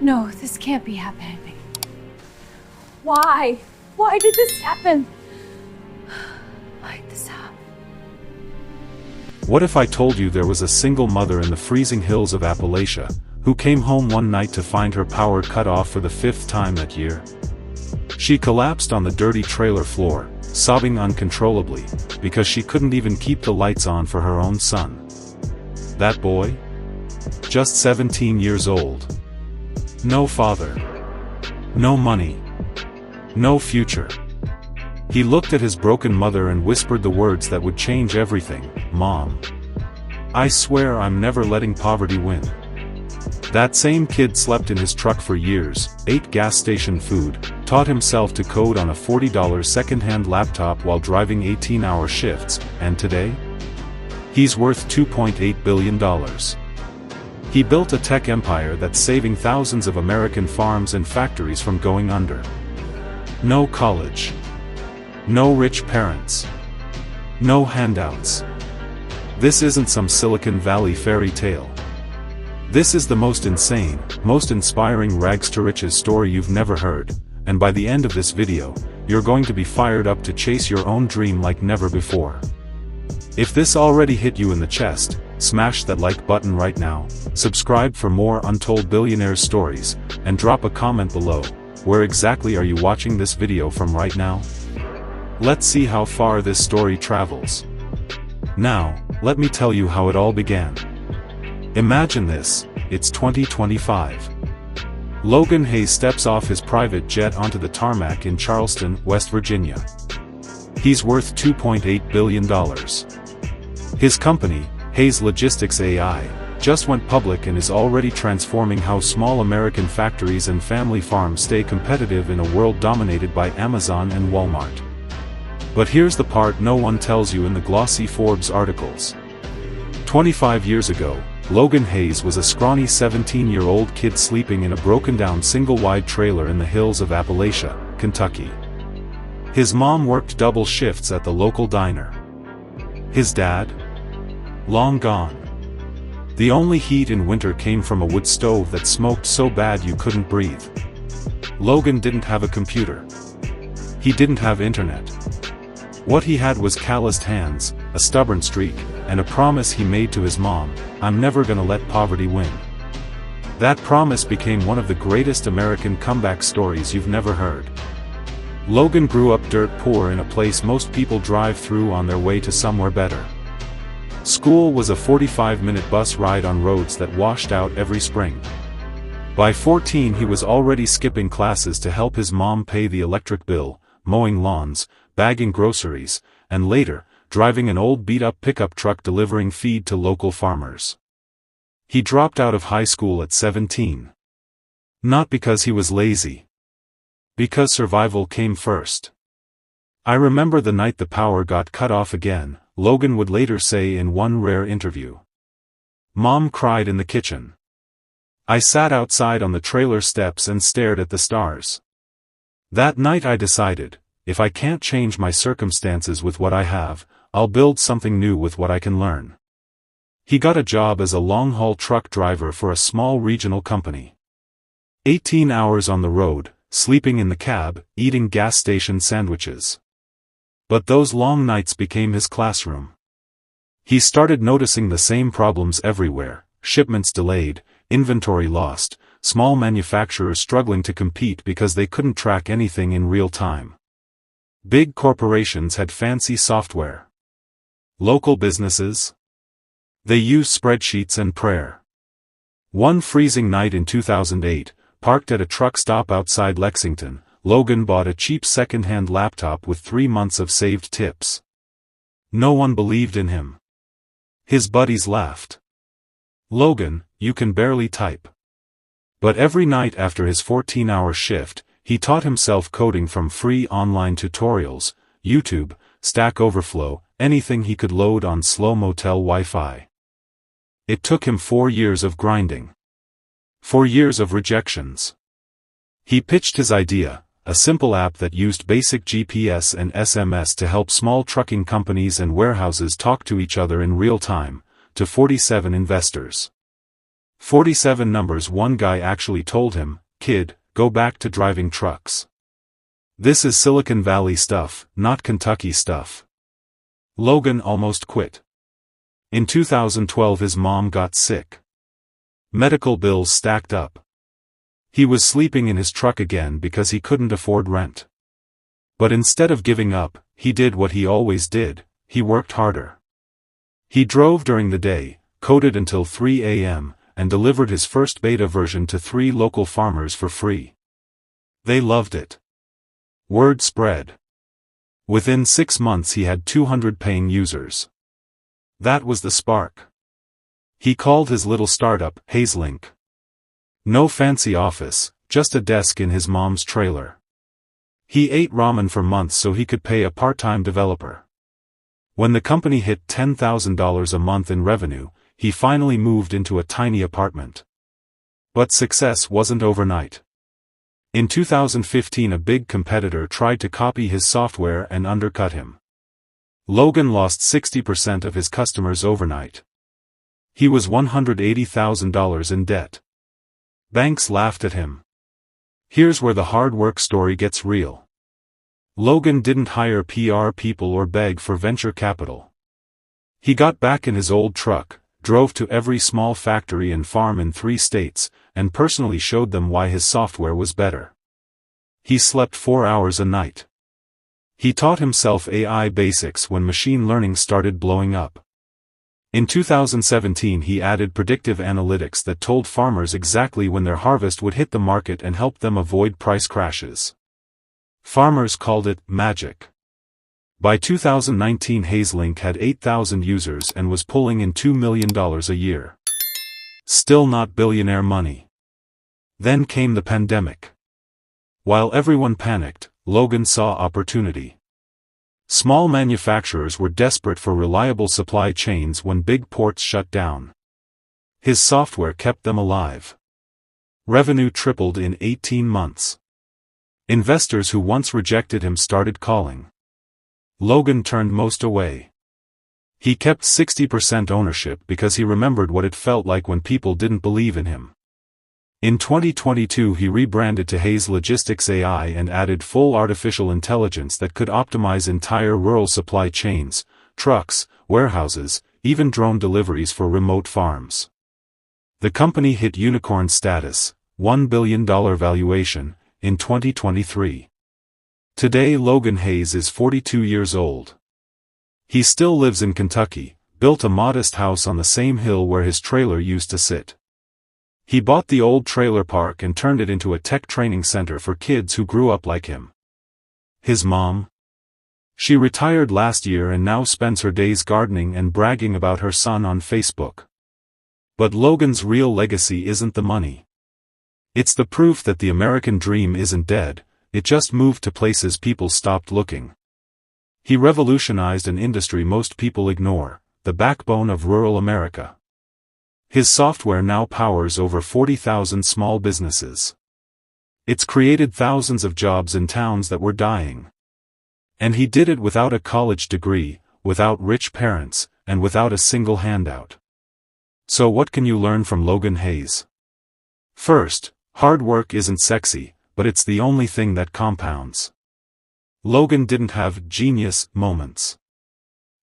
No, this can't be happening. Why? Why did this happen? Why did this happen? What if I told you there was a single mother in the freezing hills of Appalachia, who came home one night to find her power cut off for the 5th time that year? She collapsed on the dirty trailer floor, sobbing uncontrollably, because she couldn't even keep the lights on for her own son. That boy? Just 17 years old. No father. No money. No future. He looked at his broken mother and whispered the words that would change everything, "Mom, I swear I'm never letting poverty win." That same kid slept in his truck for years, ate gas station food, taught himself to code on a $40 second-hand laptop while driving 18-hour shifts, and today? He's worth $2.8 billion. He built a tech empire that's saving thousands of American farms and factories from going under. No college. No rich parents. No handouts. This isn't some Silicon Valley fairy tale. This is the most insane, most inspiring rags-to-riches story you've never heard, and by the end of this video, you're going to be fired up to chase your own dream like never before. If this already hit you in the chest, smash that like button right now, subscribe for more Untold Billionaires stories, and drop a comment below. Where exactly are you watching this video from right now? Let's see how far this story travels. Now, let me tell you how it all began. Imagine this, it's 2025. Logan Hayes steps off his private jet onto the tarmac in Charleston, West Virginia. He's worth $2.8 billion. His company, Hayes Logistics AI, just went public and is already transforming how small American factories and family farms stay competitive in a world dominated by Amazon and Walmart. But here's the part no one tells you in the glossy Forbes articles. 25 years ago, Logan Hayes was a scrawny 17-year-old kid sleeping in a broken-down single-wide trailer in the hills of Appalachia, Kentucky. His mom worked double shifts at the local diner. His dad? Long gone. The only heat in winter came from a wood stove that smoked so bad you couldn't breathe. Logan didn't have a computer. He didn't have internet. What he had was calloused hands, a stubborn streak, and a promise he made to his mom: "I'm never gonna let poverty win." That promise became one of the greatest American comeback stories you've never heard. Logan grew up dirt poor in a place most people drive through on their way to somewhere better. School was a 45-minute bus ride on roads that washed out every spring. By 14 he was already skipping classes to help his mom pay the electric bill, mowing lawns, bagging groceries, and later, driving an old beat-up pickup truck delivering feed to local farmers. He dropped out of high school at 17. Not because he was lazy. Because survival came first. "I remember the night the power got cut off again," Logan would later say in one rare interview. "Mom cried in the kitchen. I sat outside on the trailer steps and stared at the stars. That night I decided, if I can't change my circumstances with what I have, I'll build something new with what I can learn." He got a job as a long-haul truck driver for a small regional company. 18 hours on the road, sleeping in the cab, eating gas station sandwiches. But those long nights became his classroom. He started noticing the same problems everywhere: shipments delayed, inventory lost, small manufacturers struggling to compete because they couldn't track anything in real time. Big corporations had fancy software. Local businesses? They used spreadsheets and prayer. One freezing night in 2008, parked at a truck stop outside Lexington, Logan bought a cheap second-hand laptop with 3 months of saved tips. No one believed in him. His buddies laughed. "Logan, you can barely type." But every night after his 14-hour shift, he taught himself coding from free online tutorials, YouTube, Stack Overflow, anything he could load on slow motel Wi-Fi. It took him 4 years of grinding. 4 years of rejections. He pitched his idea, a simple app that used basic GPS and SMS to help small trucking companies and warehouses talk to each other in real time, to 47 investors. 47 numbers. One guy actually told him, "Kid, go back to driving trucks. This is Silicon Valley stuff, not Kentucky stuff." Logan almost quit. In 2012 his mom got sick. Medical bills stacked up. He was sleeping in his truck again because he couldn't afford rent. But instead of giving up, he did what he always did, he worked harder. He drove during the day, coded until 3 a.m., and delivered his first beta version to 3 local farmers for free. They loved it. Word spread. Within 6 months he had 200 paying users. That was the spark. He called his little startup HaysLink. No fancy office, just a desk in his mom's trailer. He ate ramen for months so he could pay a part-time developer. When the company hit $10,000 a month in revenue, he finally moved into a tiny apartment. But success wasn't overnight. In 2015 a big competitor tried to copy his software and undercut him. Logan lost 60% of his customers overnight. He was $180,000 in debt. Banks laughed at him. Here's where the hard work story gets real. Logan didn't hire PR people or beg for venture capital. He got back in his old truck, drove to every small factory and farm in 3 states, and personally showed them why his software was better. He slept 4 hours a night. He taught himself AI basics when machine learning started blowing up. In 2017 he added predictive analytics that told farmers exactly when their harvest would hit the market and helped them avoid price crashes. Farmers called it magic. By 2019 HaysLink had 8,000 users and was pulling in $2 million a year. Still not billionaire money. Then came the pandemic. While everyone panicked, Logan saw opportunity. Small manufacturers were desperate for reliable supply chains when big ports shut down. His software kept them alive. Revenue tripled in 18 months. Investors who once rejected him started calling. Logan turned most away. He kept 60% ownership because he remembered what it felt like when people didn't believe in him. In 2022 he rebranded to Hayes Logistics AI and added full artificial intelligence that could optimize entire rural supply chains, trucks, warehouses, even drone deliveries for remote farms. The company hit unicorn status, $1 billion valuation, in 2023. Today Logan Hayes is 42 years old. He still lives in Kentucky, built a modest house on the same hill where his trailer used to sit. He bought the old trailer park and turned it into a tech training center for kids who grew up like him. His mom? She retired last year and now spends her days gardening and bragging about her son on Facebook. But Logan's real legacy isn't the money. It's the proof that the American dream isn't dead, it just moved to places people stopped looking. He revolutionized an industry most people ignore, the backbone of rural America. His software now powers over 40,000 small businesses. It's created thousands of jobs in towns that were dying. And he did it without a college degree, without rich parents, and without a single handout. So what can you learn from Logan Hayes? First, hard work isn't sexy, but it's the only thing that compounds. Logan didn't have genius moments.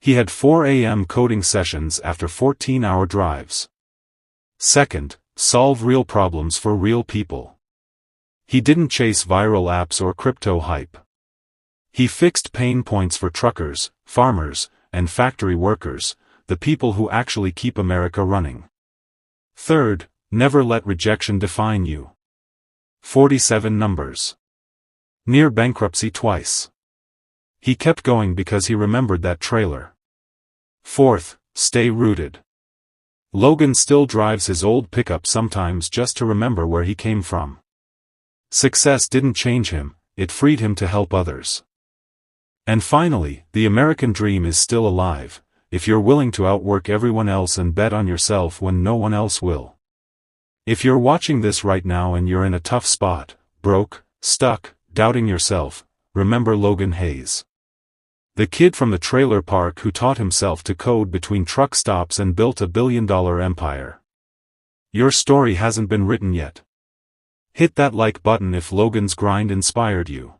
He had 4 a.m. coding sessions after 14-hour drives. Second, solve real problems for real people. He didn't chase viral apps or crypto hype. He fixed pain points for truckers, farmers, and factory workers, the people who actually keep America running. Third, never let rejection define you. 47 numbers. Near bankruptcy twice. He kept going because he remembered that trailer. Fourth, stay rooted. Logan still drives his old pickup sometimes just to remember where he came from. Success didn't change him, it freed him to help others. And finally, the American dream is still alive, if you're willing to outwork everyone else and bet on yourself when no one else will. If you're watching this right now and you're in a tough spot, broke, stuck, doubting yourself, remember Logan Hayes. The kid from the trailer park who taught himself to code between truck stops and built a billion-dollar empire. Your story hasn't been written yet. Hit that like button if Logan's grind inspired you.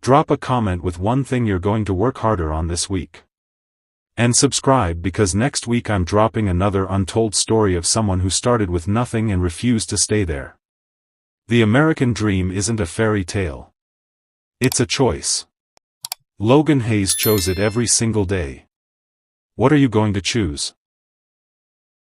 Drop a comment with one thing you're going to work harder on this week. And subscribe because next week I'm dropping another untold story of someone who started with nothing and refused to stay there. The American dream isn't a fairy tale. It's a choice. Logan Hayes chose it every single day. What are you going to choose?